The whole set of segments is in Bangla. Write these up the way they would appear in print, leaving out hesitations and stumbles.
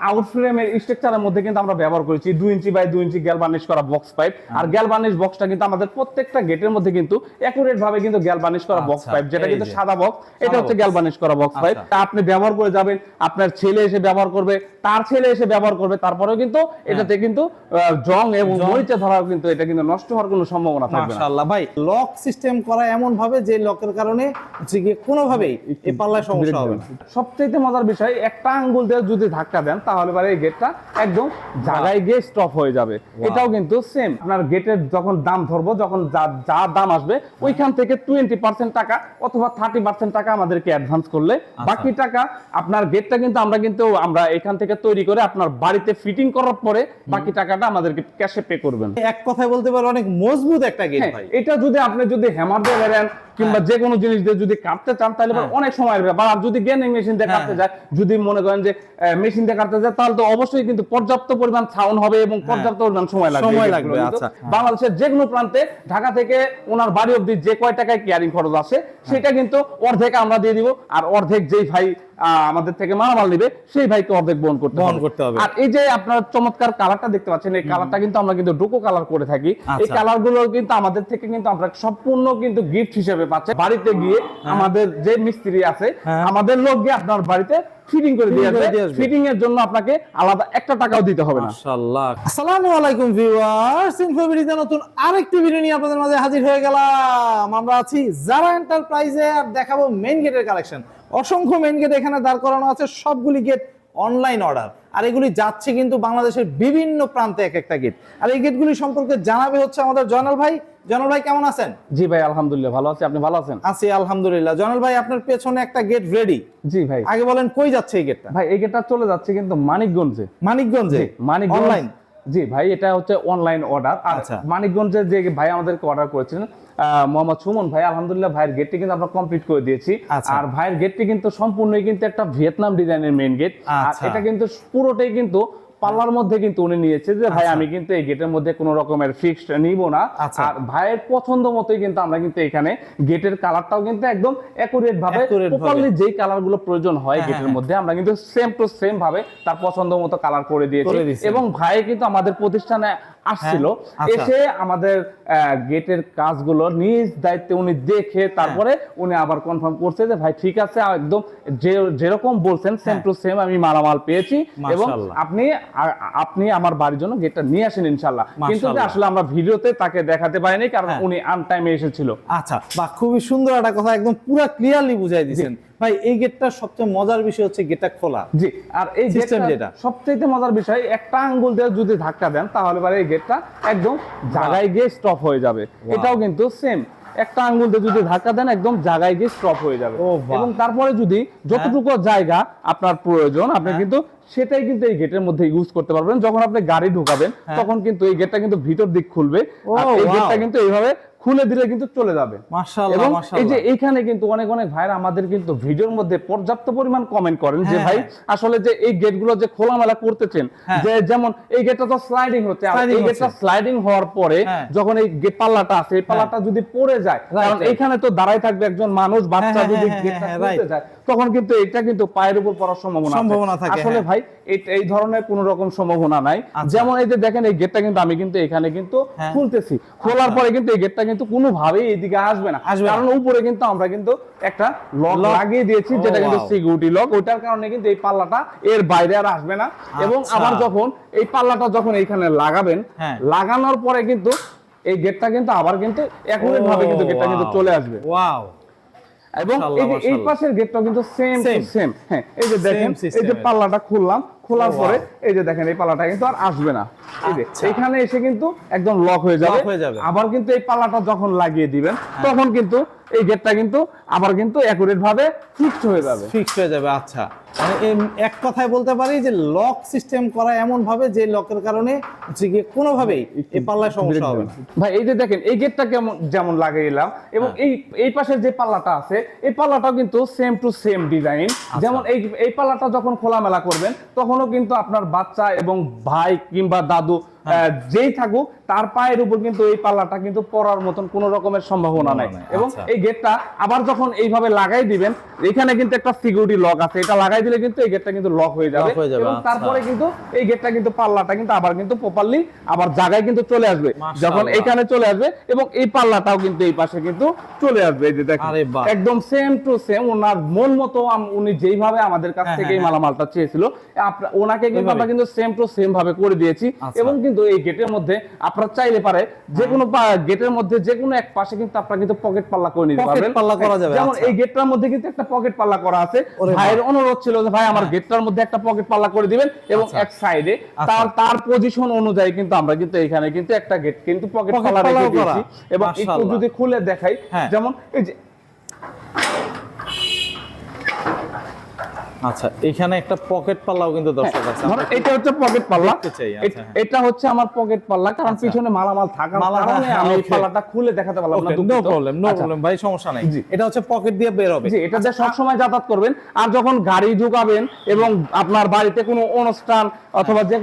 আউট ফ্রেমের স্ট্রাকচারের মধ্যে কিন্তু আমরা ব্যবহার করেছি 2 ইঞ্চি বাই 2 ইঞ্চি গ্যালভানিশ করা বক্স পাইপ। আর গ্যালভানিশ বক্সটা কিন্তু আমাদের প্রত্যেকটা গেটের মধ্যে কিন্তু অ্যাকুরেট ভাবে কিন্তু গ্যালভানিশ করা বক্স পাইপ, যেটা কিন্তু সাদা বক্স, এটা হচ্ছে গ্যালভানিশ করা বক্স পাইপ। আপনি ব্যবহার করে যাবেন, আপনার ছেলে এসে ব্যবহার করবে, তার ছেলে এসে ব্যবহার করবে, তারপরেও কিন্তু এটাতে কিন্তু জং এবং মরিচা ধরাও কিন্তু এটা কিন্তু নষ্ট হওয়ার কোনো সম্ভাবনা থাকবে না। মাশাআল্লাহ ভাই, লক সিস্টেম করা এমন ভাবে যে লকের কারণে হচ্ছে কি কোনোভাবেই এই পাল্লায় সমস্যা হবে না। সবচেয়ে মজার বিষয়, একটা আঙ্গুল দিয়ে যদি ধাক্কা দেন তাহলে পরে এই গেটটা একদম জায়গায় গিয়ে স্টপ হয়ে যাবে। এটাও কিন্তু সেম, আপনার গেটের যখন দাম ধরবো, যখন যা দাম আসবে ওইখান থেকে 20% টাকা অথবা 30% টাকা আমাদেরকে অ্যাডভান্স করলে বাকি টাকা আপনার গেটটা কিন্তু আমরা এখান থেকে তৈরি করে আপনার বাড়িতে ফিটিং করার পরে বাকি টাকাটা আমাদেরকে ক্যাশে পে করবেন। এক কথায় বলতে পারো অনেক মজবুত একটা গেট ভাই। এটা যদি আপনি হ্যামার দিয়ে বেরেন কিংবা যে কোনো জিনিস দিয়ে যদি কাটতে চান তাহলে অনেক সময়ের ব্যাপার। আর যদি গ্যানিং মেশিন দিয়ে কাটতে যায়, যদি মনে করেন যে মেশিন দিয়ে কাটতে যায়, তাহলে তো অবশ্যই কিন্তু পর্যাপ্ত পরিমাণ সাউন্ড হবে এবং পর্যাপ্ত পরিমাণ সময় লাগবে। আচ্ছা, বাংলাদেশের যে কোনো প্রান্তে, ঢাকা থেকে ওনার বাড়ি অবধি যে কয় টাকায় কেয়ারিং খরচ আসে সেটা কিন্তু অর্ধেক আমরা দিয়ে দিব, আর অর্ধেক যেই ভাই আমাদের থেকে মালামাল নিবে সেই ভাইকে অর্ধেক বহন করতে হবে। আর এই যে আপনার চমৎকার কালারটা দেখতে পাচ্ছেন, এই কালারটা কিন্তু আমরা কিন্তু ডোকো কালার করে থাকি। এই কালার গুলো কিন্তু আমাদের থেকে কিন্তু আমরা সম্পূর্ণ কিন্তু গিফট হিসেবে পাচ্ছি। বাড়িতে গিয়ে আমাদের যে মিস্ত্রি আছে, আমাদের লোক গিয়ে আপনার বাড়িতে ফিটিং করে দিয়ে আসবে। ফিটিং এর জন্য আপনাকে আলাদা একটা টাকাও দিতে হবে না। মাশাআল্লাহ। আসসালামু আলাইকুম ভিউয়ার্স, ইনফোবিডিতে নতুন আরেকটি ভিডিও নিয়ে আপনাদের মাঝে হাজির হয়ে গেলাম। আমরা আছি জারা এন্টারপ্রাইজে আর দেখাবো মেইন গেটের কালেকশন। অসংখ্য মেইন গেট এখানে দাঁড় করানো আছে, সবগুলি গেট অনলাইন অর্ডার, আর এগুলি যাচ্ছে কিন্তু বাংলাদেশের বিভিন্ন প্রান্তে এক একটা গেট। আর এই গেটগুলি সম্পর্কে জানাবে হচ্ছে আমাদের জয়নাল ভাই। জয়নাল ভাই কেমন আছেন? জি ভাই, আলহামদুলিল্লাহ ভালো আছি, আপনি ভালো আছেন? আছি আলহামদুলিল্লাহ। জয়নাল ভাই, আপনার পেছনে একটা গেট রেডি। জি ভাই, আগে বলেন কই যাচ্ছে এই গেটটা? ভাই এই গেটটা চলে যাচ্ছে কিন্তু মানিকগঞ্জে। মানিকগঞ্জে অনলাইন? জি ভাই, এটা হচ্ছে অনলাইন অর্ডার। আর মানিকগঞ্জে যে ভাই আমাদেরকে অর্ডার করেছিলেন মোহাম্মদ সুমন ভাই, আলহামদুলিল্লাহ ভাইয়ের গেটটি কিন্তু আমরা কমপ্লিট করে দিয়েছি। আর ভাইয়ের গেটটি কিন্তু সম্পূর্ণই কিন্তু একটা ভিয়েতনাম ডিজাইনের মেইন গেট। আর এটা কিন্তু পুরোটাই কিন্তু পাল্লার মধ্যে কিন্তু উনি নিয়েছে যে ভাই আমি কিন্তু এই গেটের মধ্যে কোনো রকমের ফিক্সড নিব না। আর ভাইয়ের পছন্দ মতোই কিন্তু আমরা কিন্তু এখানে গেটের কালারটাও কিন্তু একদম অ্যাকুরেট ভাবে, প্রপারলি যেই কালার গুলো প্রয়োজন হয় গেটের মধ্যে আমরা কিন্তু সেম টু সেম ভাবে তার পছন্দ মতো কালার করে দিয়েছি। এবং ভাই কিন্তু আমাদের প্রতিষ্ঠানে আসছিল, এসে আমাদের গেটের কাজগুলো নিজ দায়িত্বে উনি দেখে তারপরে উনি আবার কনফার্ম করছে যে ভাই ঠিক আছে, একদম যেরকম বলছেন সেম টু সেম আমি মালামাল পেয়েছি এবং আপনি আমার বাড়ির জন্য গেটটা নিয়ে আসেন ইনশাআল্লাহ। কিন্তু আসলে আমরা ভিডিওতে তাকে দেখাতে পারিনি কারণ উনি আনটাইমে এসেছিল। আচ্ছা, বাহ, খুবই সুন্দর একটা কথা, একদম পুরো ক্লিয়ারলি বুঝাই দিয়েছেন ভাই। এই গেটটার সবচেয়ে মজার বিষয় হচ্ছে গেটটা খোলা। জি, আর এই সিস্টেম যেটা সবচেয়ে মজার বিষয়, একটা আঙ্গুল দিয়ে যদি ধাক্কা দেন তাহলে পরে এই গেটটা একদম জায়গায় গিয়ে স্টপ হয়ে যাবে। এটাও কিন্তু সেম, একটা আঙ্গুল দিয়ে যদি ধাক্কা দেন একদম জায়গায় গিয়ে স্টপ হয়ে যাবে। এবং তারপরে যদি যতটুকু জায়গা আপনার প্রয়োজন আপনি কিন্তু সেটাই কিন্তু এই গেটের মধ্যে ইউজ করতে পারবেন। যখন আপনি গাড়ি ঢোকাবেন তখন কিন্তু এই গেটটা কিন্তু ভিতর দিক খুলবে, আর এই গেটটা কিন্তু এইভাবে খুলে দিলে কিন্তু চলে যাবে। মাশাআল্লাহ, মাশাআল্লাহ। এই যে এইখানে কিন্তু অনেক ভাইরা আমাদের কিন্তু ভিডিওর মধ্যে পর্যাপ্ত পরিমাণ কমেন্ট করেন যে ভাই আসলে যে এই গেটগুলো যে খোলামেলা করতেছেন, যে যেমন এই গেটটা তো স্লাইডিং হচ্ছে, আর এই গেটটা স্লাইডিং হওয়ার পরে যখন এই গেট পাল্লাটা আছে, এই পাল্লাটা যদি পড়ে যায়, কারণ এইখানে তো দাঁড়ায় থাকবে একজন মানুষ, বাচ্চা যদি গেটটা খুলতে যায় তখন কিন্তু এটা কিন্তু পায়ের উপর পড়ার সম্ভাবনা থাকে। আসলে ভাই এই ধরনের কোন রকম সম্ভাবনা নাই। যেমন এই যে দেখেন এই গেটটা কিন্তু আমি কিন্তু এখানে কিন্তু খুলতেছি, খোলার পরে কিন্তু এই গেটটা কিন্তু কোনোভাবেই এইদিকে আসবে না, কারণ উপরে কিন্তু আমরা কিন্তু একটা লক লাগিয়ে দিয়েছি যেটা কিন্তু সিকিউরিটি লক। ওইটার কারণে কিন্তু এই পাল্লাটা এর বাইরে আর আসবে না। এবং আবার যখন এই পাল্লাটা যখন এইখানে লাগাবেন, লাগানোর পরে কিন্তু এই গেটটা কিন্তু আবার কিন্তু একই ভাবে কিন্তু গেটটা কিন্তু চলে আসবে। ওয়াও! এবং এই পাশের গেটটাও কিন্তু সেম সেম। হ্যাঁ, এই যে দেখেন এই যে পাল্লাটা খুললাম, খোলার পরে এই যে দেখেন এই পাল্লাটা কিন্তু আর আসবে না। এই যে এখানে এসে কিন্তু একদম লক হয়ে যাবে। আবার কিন্তু এই পাল্লাটা যখন লাগিয়ে দিবেন তখন কিন্তু এই গেটটা কিন্তু আবার কিন্তু অ্যাকুরেট ভাবে ফিক্সড হয়ে যাবে। আচ্ছা, মানে এক কথায় বলতে পারি যে লক সিস্টেম করা এমন ভাবে যে লকের কারণে হচ্ছে কি কোনোভাবেই এই পাল্লায় সমস্যা হবে না। ভাই এই যে দেখেন এই গেটটা যেমন লাগাইলাম এবং এই পাশের যে পাল্লাটা আছে এই পাল্লাটাও কিন্তু সেম টু সেম ডিজাইন। যেমন এই পাল্লাটা যখন খোলামেলা করবেন তখনও কিন্তু আপনার বাচ্চা এবং ভাই কিংবা দাদু যেই থাকুক তার পায়ের উপর কিন্তু এই পাল্লাটা কিন্তু পড়ার মতন কোনো রকমের সম্ভাবনা নাই। এবং এই গেটটা আবার যখন এইভাবে লাগাই দিবেন, এখানে কিন্তু একটা সিকিউরিটি লক আছে, এটা লাগাই দিলে কিন্তু এই গেটটা কিন্তু লক হয়ে যাবে এবং তারপরে কিন্তু এই গেটটা কিন্তু পাল্লাটা কিন্তু আবার কিন্তু প্রপারলি আবার জায়গায় কিন্তু চলে আসবে যখন এখানে চলে আসবে, এবং এই পাল্লাটাও কিন্তু এই পাশে কিন্তু চলে আসবে। এই যে দেখেন একদম সেম টু সেম ওনার মন মতো উনি যেইভাবে আমাদের কাছ থেকে এই মালামালটা চেয়েছিল ওনাকে কিন্তু আমরা কিন্তু সেম টু সেম ভাবে করে দিয়েছি। এবং কিন্তু এই গেটের মধ্যে আপনারা চাইলে পারে যে কোনো গেটের মধ্যে যে কোনো এক পাশে কিন্তু আপনারা কিন্তু পকেট পাল্লা করে নিতে পারবেন। যেমন এই গেটটার মধ্যে কিন্তু একটা পকেট পাল্লা করা আছে, ভাইয়ের অনুরোধ ছিল যে ভাই আমার গেটটার মধ্যে একটা পকেট পাল্লা করে দিবেন এবং এক সাইডে তার পজিশন অনুযায়ী কিন্তু আমরা কিন্তু এখানে কিন্তু একটা গেট কিন্তু পকেট পাল্লা রেখে দিয়েছি। এবং একটু যদি খুলে দেখাই, যেমন এই যে আচ্ছা এখানে একটা পকেট পাল্লাও কিন্তু দর্শক আছে, এটা হচ্ছে পকেট পাল্লা, এটা হচ্ছে আমার পকেট পাল্লা, কারণ পিছনে মালামাল থাকার কারণে আমি এই পাল্লাটা খুলে দেখাতে পারলাম না। নো প্রবলেম ভাই, সমস্যা নাই। এটা হচ্ছে পকেট দিয়ে বের হবে। জি, এটা দিয়ে সব সময় যাতায়াত করবেন। আর যখন গাড়ি ঢুকাবেন এবং আপনার বাড়িতে কোনো অনুষ্ঠান অথবা যে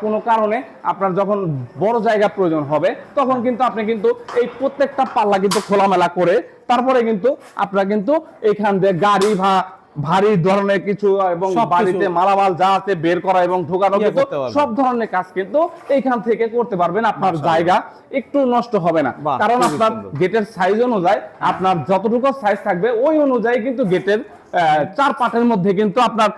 কোনো কারণে আপনার যখন বড় জায়গা প্রয়োজন হবে তখন কিন্তু আপনি কিন্তু এই প্রত্যেকটা পাল্লা কিন্তু খোলামেলা করে তারপরে কিন্তু আপনারা কিন্তু এখান দিয়ে গাড়ি ভারী ধরনের কিছু এবং বাড়িতে মালামাল যা আছে বের করা এবং ঢোকানো কিন্তু সব ধরনের কাজ কিন্তু এইখান থেকে করতে পারবেন। আপনার জায়গা একটু নষ্ট হবে না, কারণ আপনার গেটের সাইজ অনুযায়ী আপনার যতটুকু সাইজ থাকবে ওই অনুযায়ী কিন্তু গেটের 4 পাটের মধ্যে কিন্তু আপনার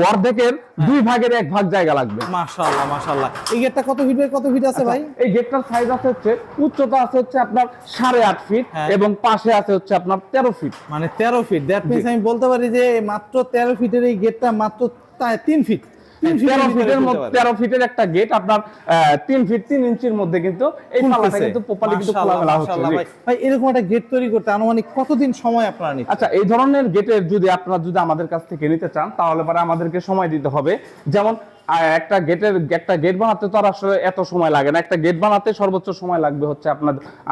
অর্ধেকের 2 ভাগের 1 ভাগ জায়গা লাগবে। মাশাআল্লাহ মাশাআল্লাহ। এই গেটটা কত ফিট আছে ভাই? এই গেটটার সাইজ আছে হচ্ছে উচ্চতা আছে হচ্ছে আপনার 8.5 ফিট এবং পাশে আছে হচ্ছে আপনার 13 ফিট। মানে 13 ফিট, দ্যাট মিন্স আমি বলতে পারি যে মাত্র 13 ফিটের এই গেটটা মাত্র 3 ফিট। 13 ফিটের একটা গেট আপনার 3 ফিট 3 ইঞ্চির মধ্যে কিন্তু এই পাল্লাটা কিন্তু প্রপারলি কিন্তু খোলামেলা হচ্ছে। ভাই এরকম একটা গেট তৈরি করতে আনুমানিক কতদিন সময় আপনারা নিচ্ছেন? আচ্ছা, এই ধরনের গেটের যদি আপনারা আমাদের কাছ থেকে নিতে চান তাহলে পরে আমাদেরকে সময় দিতে হবে। যেমন একটা গেট বানাতে তো আর আসলে এত সময় লাগে না। একটা গেট বানাতে সর্বোচ্চ সময় লাগবে হচ্ছে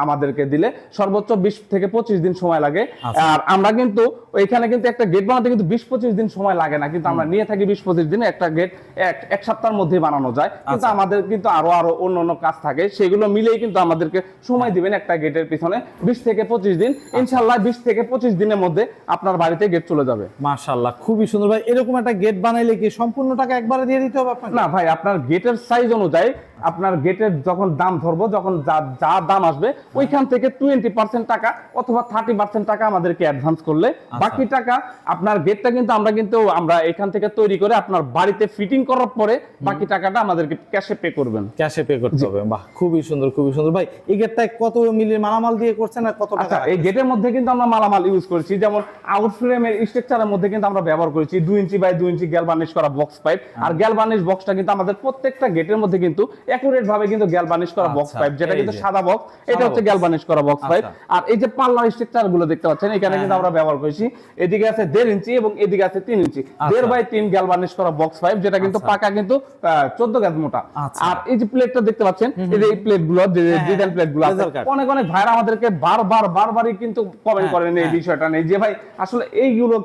আমাদেরকে দিলে সর্বোচ্চ 20 থেকে 25 দিন সময় লাগে। আর আমরা কিন্তু এখানে কিন্তু একটা গেট বানাতে কিন্তু 20-25 দিন সময় লাগে না, কিন্তু আমরা নিয়ে থাকি 20-25 দিনে একটা গেট এক সপ্তাহের মধ্যে বানানো যায়। কিন্তু আমাদের কিন্তু আরো অন্য কাজ থাকে, সেগুলো মিলেই কিন্তু আমাদেরকে সময় দিবেন একটা গেটের পিছনে 20 থেকে 25 দিন। ইনশাআল্লাহ 20 থেকে 25 দিনের মধ্যে আপনার বাড়িতে গেট চলে যাবে। মাশাআল্লাহ, খুবই সুন্দর ভাই। এরকম একটা গেট বানাইলে কি সম্পূর্ণ টাকা একবারে দিয়ে দিতে হবে? না ভাই, আপনার গেটের সাইজ অনুযায়ী আপনার গেটের যখন দাম ধরবো, যখন যা দাম আসবে ওইখান থেকে 20% টাকা অথবা 30% টাকা আমাদেরকে অ্যাডভান্স করলে বাকি টাকা আপনার গেটটা কিন্তু আমরা এখান থেকে তৈরি করে আপনার বাড়িতে ফিটিং করার পরে বাকি টাকাটা আমাদেরকে ক্যাশে পে করবেন। ক্যাশে পে করতে হবে। বাহ, খুবই সুন্দর ভাই। এই গেটটা কত মিলির মালামাল দিয়ে করছেন আর কত টাকা? এই গেটের মধ্যে কিন্তু আমরা মালামাল ইউজ করেছি, যেমন আউট ফ্রেমের স্ট্রাকচারের মধ্যে কিন্তু আমরা ব্যবহার করেছি 2 ইঞ্চি বাই 2 ইঞ্চি গ্যালভানিশ করা বক্স পাইপ। আর গ্যালভানিশ বক্সটা কিন্তু আমাদের প্রত্যেকটা গেটের মধ্যে কিন্তু একুরেট ভাবে কিন্তু গ্যালভানিশ করা বক্স পাইপ, যেটা কিন্তু সাদা বক্স, এটা হচ্ছে গ্যালভানিশ করা বক্স পাইপ। আর এই যে পাল্লার স্ট্রাকচার গুলো দেখতে পাচ্ছেন এখানে কিন্তু আমরা ব্যবহার করেছি, এদিকে আছে 1.5 ইঞ্চি এবং এদিকে আছে 3 ইঞ্চি 1.5 বাই 3 গ্যালভানিশ করা বক্স পাইপ, যেটা কিন্তু পাকা কিন্তু 14 গজ মোটা। আর এই যে প্লেটটা দেখতে পাচ্ছেন, এই যে এই প্লেট গুলো, যে ডিজাইন প্লেট গুলো আছে, অনেক ভাইরা আমাদেরকে বারবারই কিন্তু কমেন্ট করেন এই বিষয়টা নেই যে ভাই আসলে এগুলো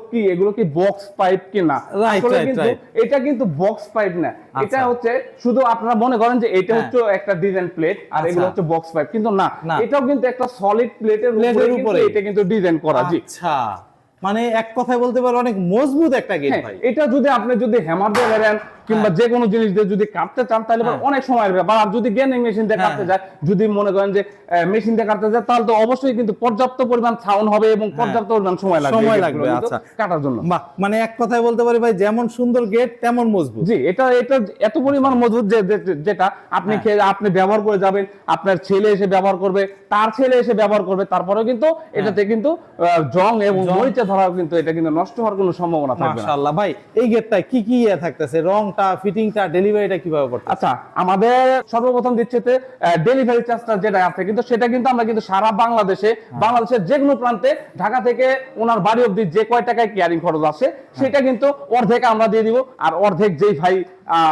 কি বক্স পাইপ কিনা। আসলে কিন্তু এটা কিন্তু বক্স পাইপ না, এটা হচ্ছে শুধু আপনারা মনে করেন যে এটা হচ্ছে একটা ডিজাইন প্লেট আর এগুলো হচ্ছে বক্স পাইপ, কিন্তু না, এটাও কিন্তু একটা সলিড প্লেটের উপরে এটা কিন্তু ডিজাইন করা। জি, আচ্ছা, মানে এক কথায় বলতে পারো অনেক মজবুত একটা গেট ভাই। এটা আপনি যদি হ্যামার দিয়ে বেরেন কিংবা যে কোনো জিনিস দিয়ে যদি কাটতে চান তাহলে অনেক সময়ের ব্যাপার। আর যদি গ্যানিং মেশিন দিয়ে কাটতে যায়, যদি মনে করেন যে মেশিন দিয়ে কাটতে যায়, তাহলে তো অবশ্যই কিন্তু পর্যাপ্ত পরিমাণ সাউন্ড হবে এবং পর্যাপ্ত পরিমাণ সময় লাগবে আচ্ছা কাটার জন্য। মানে এক কথায় বলতে পারি ভাই, যেমন সুন্দর গেট তেমন মজবুত। জি, এটা এত পরিমাণ মজবুত যেটা আপনি ব্যবহার করে যাবেন, আপনার ছেলে এসে ব্যবহার করবে, তার ছেলে এসে ব্যবহার করবে, তারপরেও কিন্তু এটাতে কিন্তু জং এবং মরিচা ধরাও কিন্তু এটা কিন্তু নষ্ট হওয়ার কোনো সম্ভাবনা থাকবে না। মাশাআল্লাহ ভাই, এই গেটটা কি থাকতেছে? রংটা, ফিটিংটা, ডেলিভারিটা কিভাবে করতে? আচ্ছা, আমাদের সর্বপ্রথম দিচ্ছে ডেলিভারি চার্জটা যেটা আছে কিন্তু সেটা কিন্তু আমরা কিন্তু সারা বাংলাদেশের যে কোনো প্রান্তে, ঢাকা থেকে ওনার বাড়ি অবধি যে কয় টাকায় কেয়ারিং খরচ আছে সেটা কিন্তু অর্ধেক আমরা দিয়ে দিব, আর অর্ধেক যেই ভাই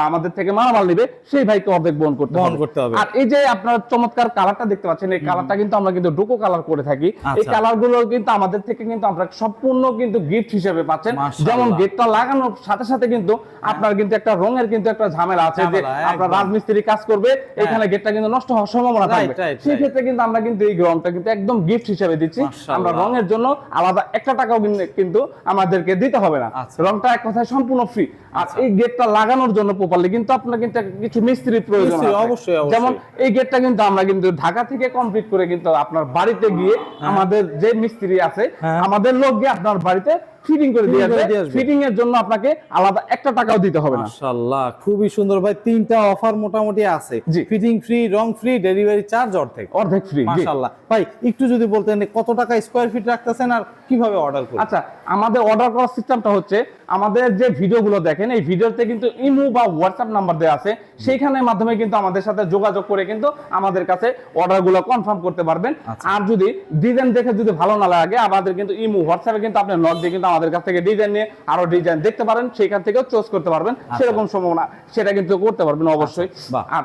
আমাদের থেকে মালামাল নিবে সেই ভাইকে অর্ধেক বহন করতে হবে। আর এই যে আপনার চমৎকার কালারটা দেখতে পাচ্ছেন, এই কালারটা কিন্তু আমরা কিন্তু ডোকো কালার করে থাকি। এই কালার গুলো কিন্তু আমাদের থেকে কিন্তু আমরা সম্পূর্ণ কিন্তু গিফট হিসেবে পাচ্ছেন। যেমন গেটটা লাগানোর সাথে সাথে কিন্তু আপনার কিন্তু একটা রঙের কিন্তু একটা ঝামেলা আছে, যে ঝামেলা, আপনার একদম। রাজমিস্ত্রি কাজ করবে, এখানে গেটটা কিন্তু নষ্ট হওয়ার সম্ভাবনা Right, থাকবে। right, সেই ক্ষেত্রে কিন্তু আমরা কিন্তু এই রংটা কিন্তু একদম গিফট হিসেবে দিচ্ছি। মাশাআল্লাহ। আমরা রঙের জন্য আলাদা একটা টাকাও কিন্তু আমাদেরকে দিতে হবে না। আচ্ছা। রংটা এক কথায় সম্পূর্ণ ফ্রি। আর এই গেটটা লাগানোর জন্য প্রপারলি কিন্তু আপনার কিন্তু কিছু মিস্ত্রির প্রয়োজন মিস্ত্রি, আছে। অবশ্যই, অবশ্যই। যেমন এই গেটটা কিন্তু আমরা কিন্তু ঢাকা থেকে কমপ্লিট করে কিন্তু আপনার বাড়িতে গিয়ে আমাদের যে মিস্ত্রি আছে হ্যাঁ। আমাদের লোক গিয়ে আপনার বাড়িতে ফিটিং করে দিয়ে করে আসবে। দিয়ে আসবে। ফিটিং এর জন্য আপনাকে আলাদা একটা টাকাও দিতে হবে না। মাশাআল্লাহ, খুবই সুন্দর ভাই। 3টা অফার মোটামুটি আছে, জি। ফিটিং ফ্রি, রং ফ্রি, ডেলিভারি চার্জ অর্ধেক। অর্ধেক ফ্রি। মাশাআল্লাহ ভাই, একটু যদি বলতেন কত টাকা স্কয়ার ফিট রাখতেছেন আর কিভাবে অর্ডার করবেন? আচ্ছা, আমাদের অর্ডার করার সিস্টেমটা হচ্ছে, আমাদের যে ভিডিওগুলো দেখেন এই ভিডিওতে কিন্তু ইমো বা হোয়াটসঅ্যাপ নাম্বার দেওয়া আছে, সেইখানের মাধ্যমে কিন্তু আমাদের সাথে যোগাযোগ করে কিন্তু আমাদের কাছে অর্ডারগুলো কনফার্ম করতে পারবেন। আচ্ছা। আর যদি ডিজাইন দেখে যদি ভালো না লাগে, আমাদের কিন্তু ইমো হোয়াটসঅ্যাপে কিন্তু আপনি নক দিয়ে কিন্তু আমাদের কাছ থেকে ডিজাইন নিয়ে আরো ডিজাইন দেখতে পারেন, সেখান থেকেও চুজ করতে পারবেন। সেরকম সম্ভাবনা সেটা কিন্তু করতে পারবেন অবশ্যই। বাহ। আর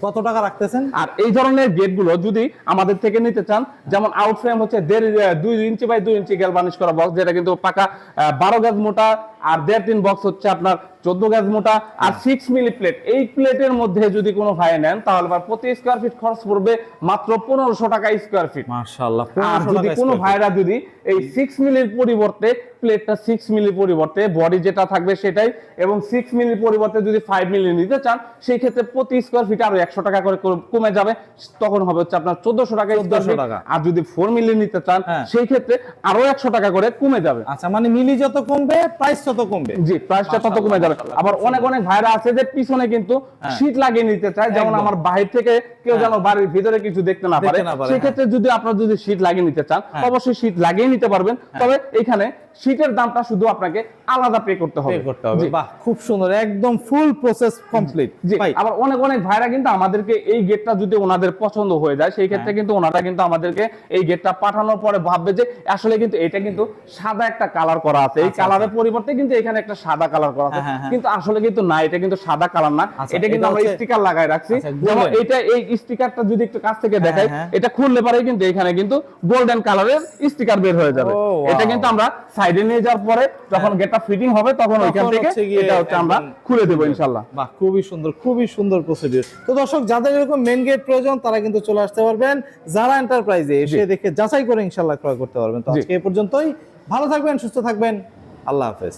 কত টাকা রাখতেছেন? আর এই ধরনের গেটগুলো যদি আমাদের থেকে নিতে চান, যেমন আউট ফ্রেম হচ্ছে 2 ইঞ্চি বাই 2 ইঞ্চি গ্যালভানিশ করা বক্স, যেটা কিন্তু পাকা 12 গজ মোটা, আর 1.5-3 বক্স হচ্ছে আপনার 14 গজ মোটা, আর 6 মিলি প্লেট। এই প্লেটের মধ্যে যদি কোনো ভাই নেন তাহলে প্রতি স্কয়ার ফিট খরচ পড়বে মাত্র 1500 টাকা স্কয়ার ফিট। মাশাআল্লাহ, আর যদি কোনো ভাইরা যদি এই 6 মিলির পরিবর্তে প্লেটটা 6 মিলির পরিবর্তে বডি যেটা থাকবে সেটাই, এবং 6 মিলির পরিবর্তে যদি 5 মিলি নিতে চান, সেই ক্ষেত্রে প্রতি স্কয়ার ফিট আরো 100 টাকা করে কমে যাবে, তখন হবে হচ্ছে আপনার 1400 টাকা স্কয়ার ফিট। টাকা। আর যদি 4 মিলি নিতে চান, হ্যাঁ। সেই ক্ষেত্রে আরো 100 টাকা করে কমে যাবে। আচ্ছা, মানে মিলি যত কমবে প্রাইস তত কমবে। জি, প্রাইসটা তত কমে যাবে। আবার অনেক অনেক ভাইরা আছে যে পিছনে কিন্তু শীট লাগিয়ে নিতে চায়, যেমন একদম। আমার বাহির থেকে কেউ যেন বাড়ির ভিতরে কিছু দেখতে না পারে, সেই ক্ষেত্রে যদি আপনারা যদি শীট লাগিয়ে নিতে চান, অবশ্যই শীট লাগিয়ে নিতে পারবেন। তবে এখানে শীটের দামটা শুধু আপনাকে আলাদা পে করতে হবে। জি। বাহ, খুব সুন্দর, একদম ফুল প্রসেস কমপ্লিট। জি, আবার অনেক অনেক ভাইরা কিন্তু আমাদেরকে এই গেটটা যদি ওনাদের পছন্দ হয়ে যায়, সেই ক্ষেত্রে কিন্তু ওনারা কিন্তু আমাদেরকে এই গেটটা পাঠানোর পরে ভাববে যে আসলে কিন্তু এটা কিন্তু সাদা একটা কালার করা আছে, এই কালারের পরিবর্তে কিন্তু এখানে একটা সাদা কালার করা আছে, কিন্তু আসলে কিন্তু না, এটা কিন্তু সাদা কালার না, এটা কিন্তু আমরা স্টিকার লাগাই রাখছি। যেমন এটা, এই স্টিকারটা যদি একটু কাছ থেকে দেখাই, এটা খুললে পরে কিন্তু এখানে কিন্তু গোল্ডেন কালারের স্টিকার বের হয়ে যাবে। এটা কিন্তু আমরা সাইডে নিয়ে যাওয়ার পরে যখন গেটটা ফিটিং হবে তখন ওইখান থেকে এটা হচ্ছে আমরা খুলে দেব ইনশাআল্লাহ। বাহ, খুবই সুন্দর, খুবই সুন্দর প্রসিডিউর। তো দর্শক, যাদের এরকম মেন গেট প্রয়োজন তারা কিন্তু চলে আসতে পারবেন যারা এন্টারপ্রাইজে, এসে দেখে যাচাই করে ইনশাআল্লাহ ক্রয় করতে পারবেন। তো আজকে এই পর্যন্তই। ভালো থাকবেন, সুস্থ থাকবেন, আল্লাহ হাফেজ।